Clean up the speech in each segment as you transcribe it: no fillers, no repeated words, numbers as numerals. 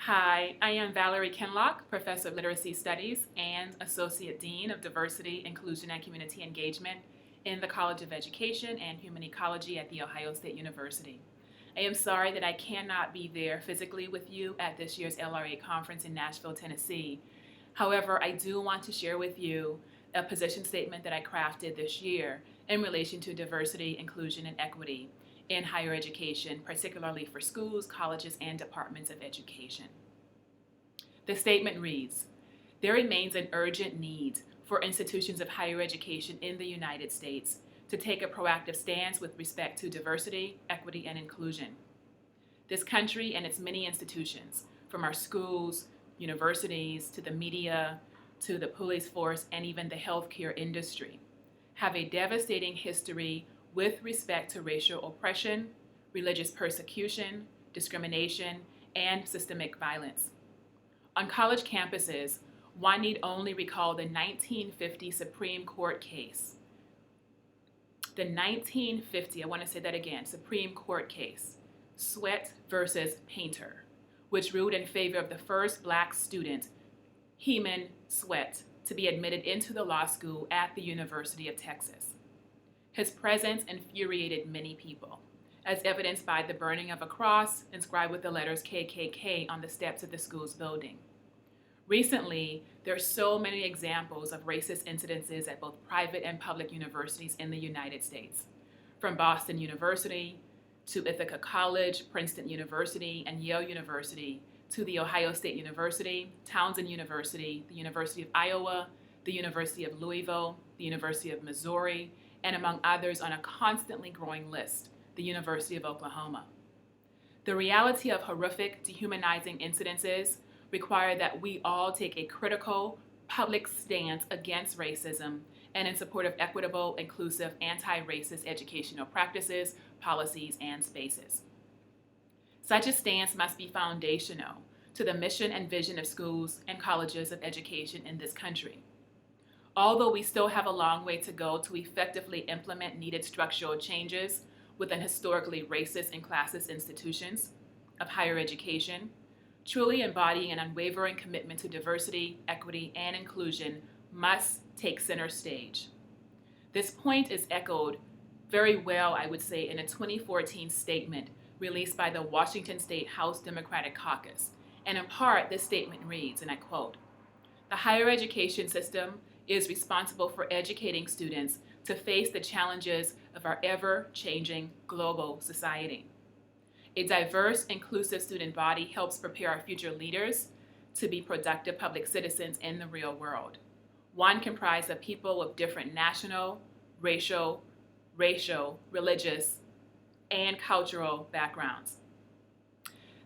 Hi, I am Valerie Kinloch, Professor of Literacy Studies and Associate Dean of Diversity, Inclusion, and Community Engagement in the College of Education and Human Ecology at The Ohio State University. I am sorry that I cannot be there physically with you at this year's LRA conference in Nashville, Tennessee. However, I do want to share with you a position statement that I crafted this year in relation to diversity, inclusion, and equity in higher education, particularly for schools, colleges, and departments of education. The statement reads, there remains an urgent need for institutions of higher education in the United States to take a proactive stance with respect to diversity, equity, and inclusion. This country and its many institutions, from our schools, universities, to the media, to the police force, and even the healthcare industry, have a devastating history with respect to racial oppression, religious persecution, discrimination, and systemic violence. On college campuses, one need only recall the 1950 Supreme Court case. The 1950, I want to say that again, Supreme Court case, Sweat versus Painter, which ruled in favor of the first Black student, Heman Sweat, to be admitted into the law school at the University of Texas. His presence infuriated many people, as evidenced by the burning of a cross inscribed with the letters KKK on the steps of the school's building. Recently, there are so many examples of racist incidences at both private and public universities in the United States, from Boston University to Ithaca College, Princeton University, and Yale University, to the Ohio State University, Townsend University, the University of Iowa, the University of Louisville, the University of Missouri, and among others on a constantly growing list, the University of Oklahoma. The reality of horrific, dehumanizing incidences require that we all take a critical, public stance against racism and in support of equitable, inclusive, anti-racist educational practices, policies, and spaces. Such a stance must be foundational to the mission and vision of schools and colleges of education in this country. Although we still have a long way to go to effectively implement needed structural changes within historically racist and classist institutions of higher education, truly embodying an unwavering commitment to diversity, equity, and inclusion must take center stage. This point is echoed very well, I would say, in a 2014 statement released by the Washington State House Democratic Caucus. And in part, this statement reads, and I quote, "The higher education system is responsible for educating students to face the challenges of our ever-changing global society. A diverse, inclusive student body helps prepare our future leaders to be productive public citizens in the real world, one comprised of people of different national, racial, religious, and cultural backgrounds."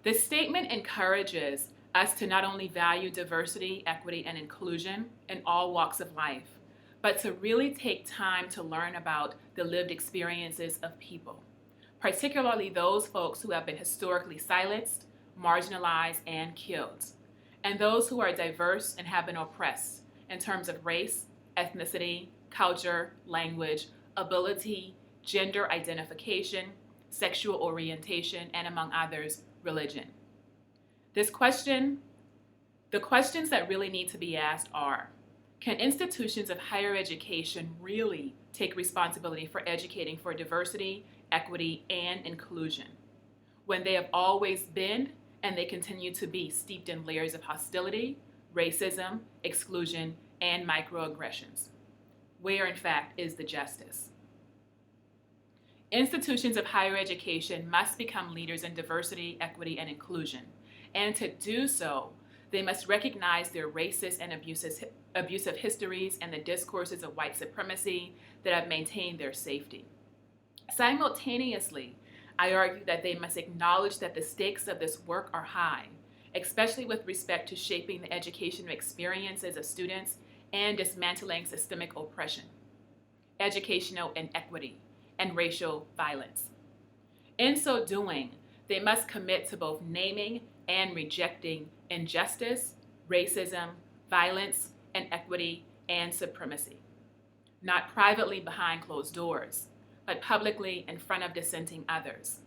This statement encourages us to not only value diversity, equity, and inclusion in all walks of life, but to really take time to learn about the lived experiences of people, particularly those folks who have been historically silenced, marginalized, and killed, and those who are diverse and have been oppressed in terms of race, ethnicity, culture, language, ability, gender identification, sexual orientation, and among others, religion. The questions that really need to be asked are, can institutions of higher education really take responsibility for educating for diversity, equity, and inclusion when they have always been and they continue to be steeped in layers of hostility, racism, exclusion, and microaggressions? Where, in fact, is the justice? Institutions of higher education must become leaders in diversity, equity, and inclusion. And to do so, they must recognize their racist and abusive histories and the discourses of white supremacy that have maintained their safety. Simultaneously, I argue that they must acknowledge that the stakes of this work are high, especially with respect to shaping the educational experiences of students and dismantling systemic oppression, educational inequity, and racial violence. In so doing, they must commit to both naming and rejecting injustice, racism, violence, inequity, and supremacy, not privately behind closed doors, but publicly in front of dissenting others.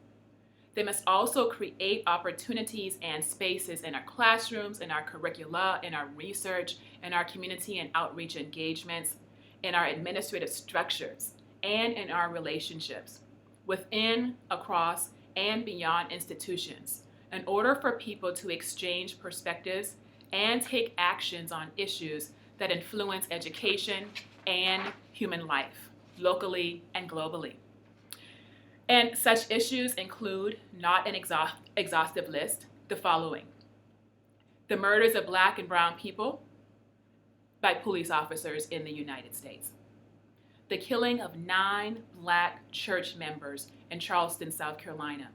They must also create opportunities and spaces in our classrooms, in our curricula, in our research, in our community and outreach engagements, in our administrative structures, and in our relationships, within, across, and beyond institutions, in order for people to exchange perspectives and take actions on issues that influence education and human life, locally and globally. And such issues include, not an exhaustive list, the following: the murders of Black and brown people by police officers in the United States, the killing of 9 Black church members in Charleston, South Carolina,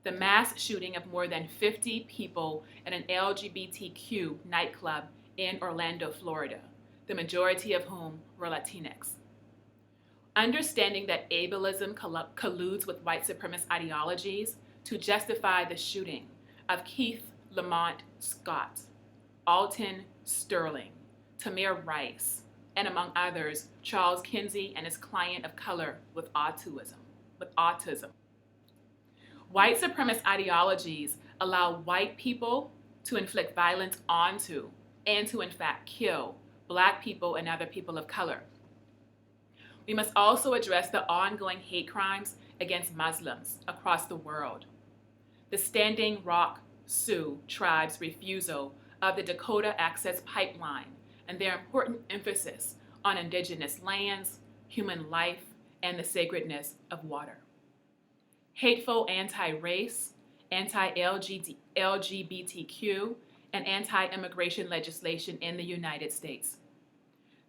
the mass shooting of more than 50 people in an LGBTQ nightclub in Orlando, Florida, the majority of whom were Latinx. Understanding that ableism colludes with white supremacist ideologies to justify the shooting of Keith Lamont Scott, Alton Sterling, Tamir Rice, and among others, Charles Kinsey and his client of color with autism. White supremacist ideologies allow white people to inflict violence onto and to in fact kill Black people and other people of color. We must also address the ongoing hate crimes against Muslims across the world. The Standing Rock Sioux tribe's refusal of the Dakota Access Pipeline and their important emphasis on indigenous lands, human life, and the sacredness of water. Hateful anti-race, anti-LGBTQ, and anti-immigration legislation in the United States.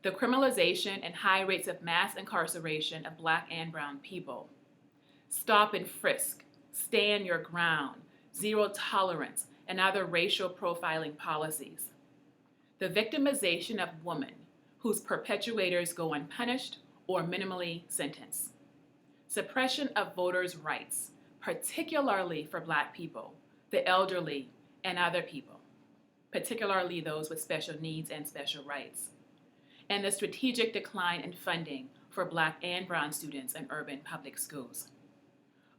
The criminalization and high rates of mass incarceration of Black and brown people. Stop and frisk, stand your ground, zero tolerance, and other racial profiling policies. The victimization of women whose perpetuators go unpunished or minimally sentenced. Suppression of voters' rights, particularly for Black people, the elderly, and other people, particularly those with special needs and special rights. And the strategic decline in funding for Black and brown students in urban public schools.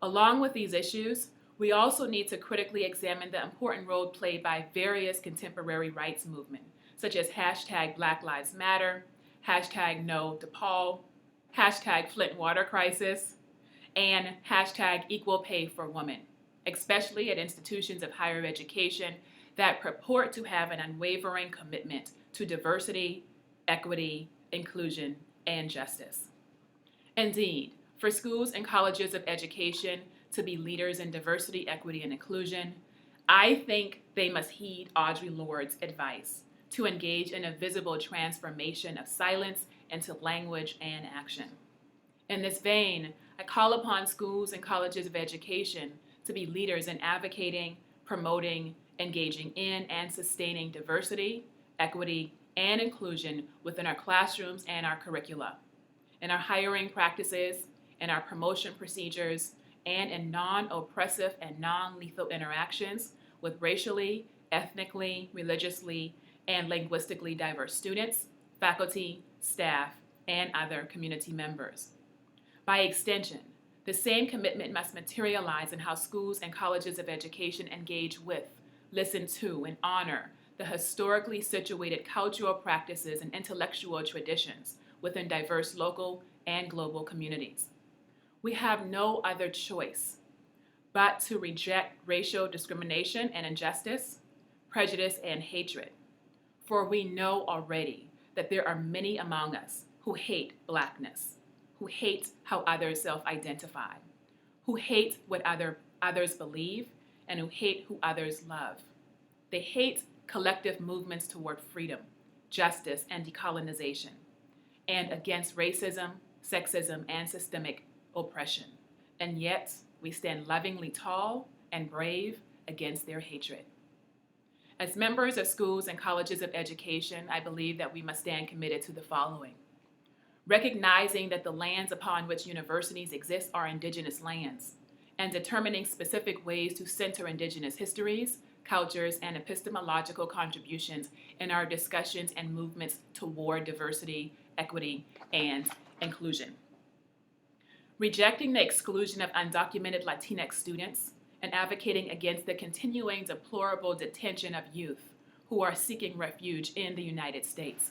Along with these issues, we also need to critically examine the important role played by various contemporary rights movements, such as hashtag Black Lives Matter, hashtag No DePaul, hashtag Flint Water Crisis, and hashtag Equal Pay for Women, especially at institutions of higher education that purport to have an unwavering commitment to diversity, equity, inclusion, and justice. Indeed, for schools and colleges of education to be leaders in diversity, equity, and inclusion, I think they must heed Audre Lorde's advice to engage in a visible transformation of silence into language and action. In this vein, I call upon schools and colleges of education to be leaders in advocating, promoting, engaging in, and sustaining diversity, equity, and inclusion within our classrooms and our curricula, in our hiring practices, in our promotion procedures, and in non-oppressive and non-lethal interactions with racially, ethnically, religiously, and linguistically diverse students, faculty, staff, and other community members. By extension, the same commitment must materialize in how schools and colleges of education engage with, listen to, and honor the historically situated cultural practices and intellectual traditions within diverse local and global communities. We have no other choice but to reject racial discrimination and injustice, prejudice and hatred, for we know already that there are many among us who hate Blackness, who hate how others self-identify, who hate what others believe, and who hate who others love. They hate collective movements toward freedom, justice, and decolonization, and against racism, sexism, and systemic oppression. And yet, we stand lovingly tall and brave against their hatred. As members of schools and colleges of education, I believe that we must stand committed to the following: recognizing that the lands upon which universities exist are indigenous lands, and determining specific ways to center indigenous histories, cultures, and epistemological contributions in our discussions and movements toward diversity, equity, and inclusion. rejecting the exclusion of undocumented Latinx students, and advocating against the continuing deplorable detention of youth who are seeking refuge in the United States.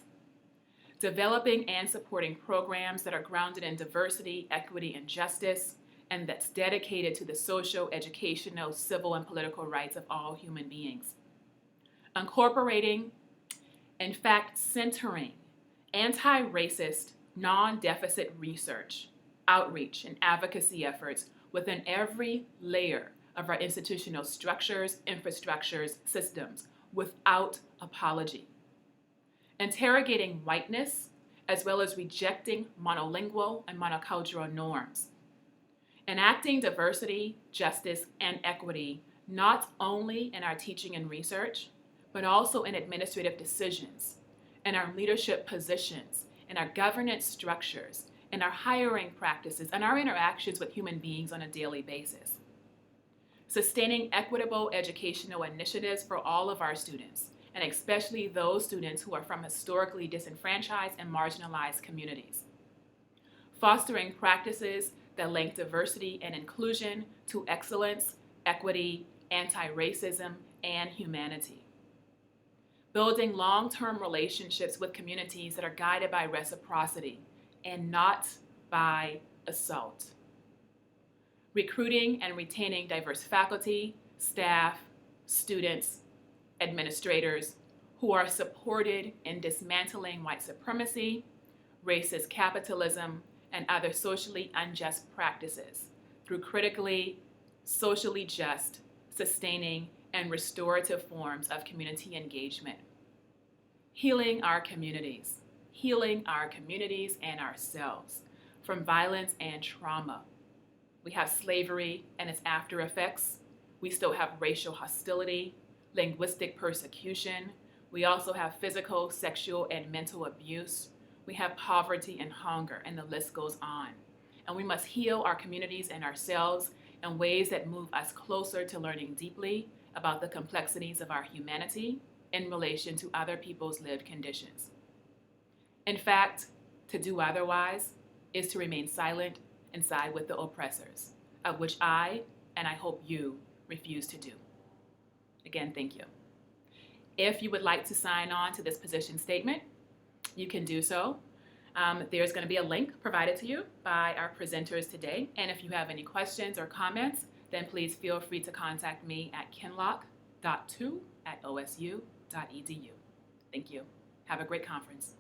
Developing and supporting programs that are grounded in diversity, equity, and justice, and that's dedicated to the social, educational, civil, and political rights of all human beings. Incorporating, in fact, centering anti-racist, non-deficit research, outreach, and advocacy efforts within every layer of our institutional structures, infrastructures, systems, without apology. Interrogating whiteness, as well as rejecting monolingual and monocultural norms. Enacting diversity, justice, and equity, not only in our teaching and research, but also in administrative decisions, in our leadership positions, in our governance structures, in our hiring practices, and our interactions with human beings on a daily basis. Sustaining equitable educational initiatives for all of our students, and especially those students who are from historically disenfranchised and marginalized communities. Fostering practices that link diversity and inclusion to excellence, equity, anti-racism, and humanity. Building long-term relationships with communities that are guided by reciprocity and not by assault. Recruiting and retaining diverse faculty, staff, students, administrators who are supported in dismantling white supremacy, racist capitalism, and other socially unjust practices through critically, socially just, sustaining, and restorative forms of community engagement. Healing our communities and ourselves from violence and trauma. We have slavery and its after effects. We still have racial hostility, linguistic persecution. We also have physical, sexual, and mental abuse. We have poverty and hunger, and the list goes on. And we must heal our communities and ourselves in ways that move us closer to learning deeply about the complexities of our humanity in relation to other people's lived conditions. In fact, to do otherwise is to remain silent and side with the oppressors, of which I, and I hope you, refuse to do. Again, thank you. If you would like to sign on to this position statement, you can do so. There's going to be a link provided to you by our presenters today. And if you have any questions or comments, then please feel free to contact me at kinloch.2@osu.edu. Thank you. Have a great conference.